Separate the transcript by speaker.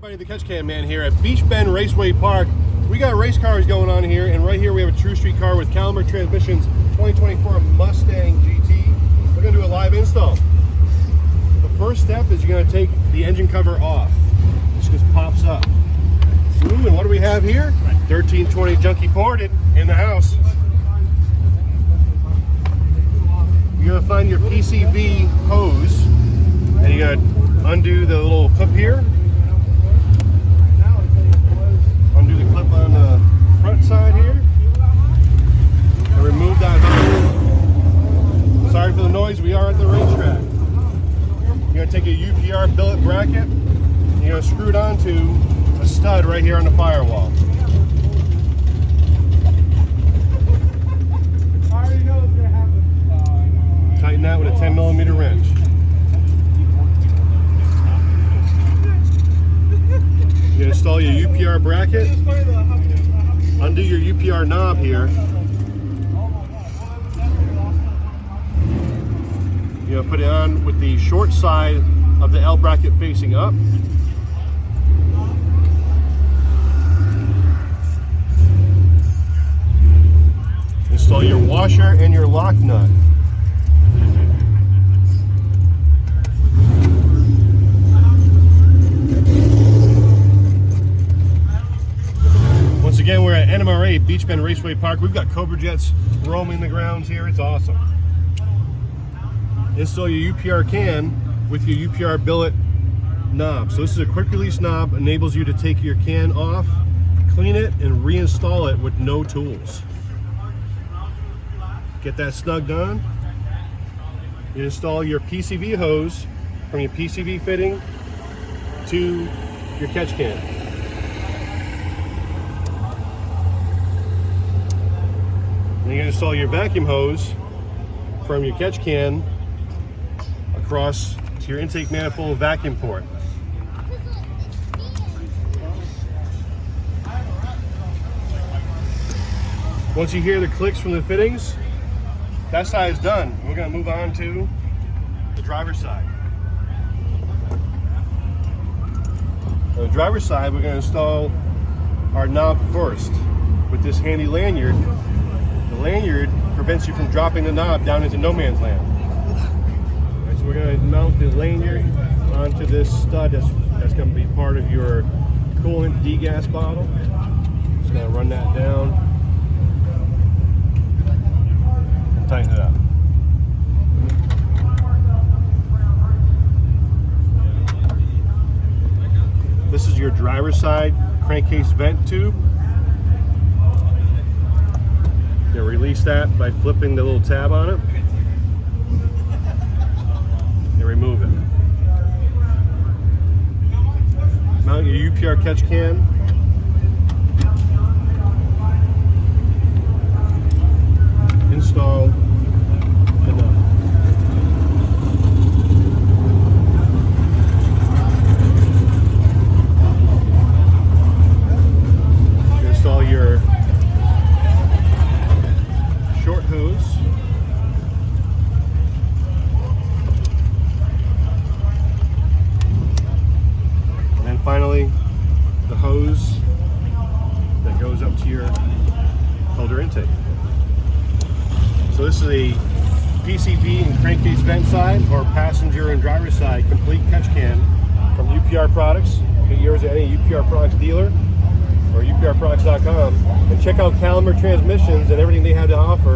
Speaker 1: Everybody, the Catch Can Man here at Beach Bend Raceway Park. We got race cars going on here, and right here we have a True Street car with Caliber Transmissions 2024 Mustang GT. We're going to do a live install. The first step is you're going to take the engine cover off. This just pops up. Ooh, and what do we have here? 1320 Junkie Ported in the house. You're going to find your PCV hose, and you're going to undo the little clip here. Undo the clip on the front side here. And remove that hose. Sorry for the noise, we are at the racetrack. You're going to take a UPR billet bracket, and you're going to screw it onto a stud right here on the firewall. Tighten that with a 10mm wrench. You install your UPR bracket, undo your UPR knob here. You're gonna put it on with the short side of the L bracket facing up. Install your washer and your lock nut. Once again, we're at NMRA Beach Bend Raceway Park. We've got Cobra Jets roaming the grounds here. It's awesome. Install your UPR can with your UPR billet knob. So this is a quick release knob, enables you to take your can off, clean it, and reinstall it with no tools. Get that snugged on. You install your PCV hose from your PCV fitting to your catch can. Then you're going to install your vacuum hose from your catch can across to your intake manifold vacuum port. Once you hear the clicks from the fittings, that side is done. We're going to move on to the driver's side. On the driver's side, we're going to install our knob first with this handy lanyard. The lanyard prevents you from dropping the knob down into no man's land. Right, so we're going to mount the lanyard onto this stud that's going to be part of your coolant degas bottle. Just going to run that down and tighten it up. This is your driver's side crankcase vent tube. You release that by flipping the little tab on it and remove it. Mount your UPR catch can. Install the knob. Install your short hose. And then finally, the hose that goes up to your holder intake. So this is a PCV and crankcase vent side, or passenger and driver side complete catch can from UPR Products. Get yours at any UPR Products dealer or uprproducts.com, and check out Caliber Transmissions and everything they have to offer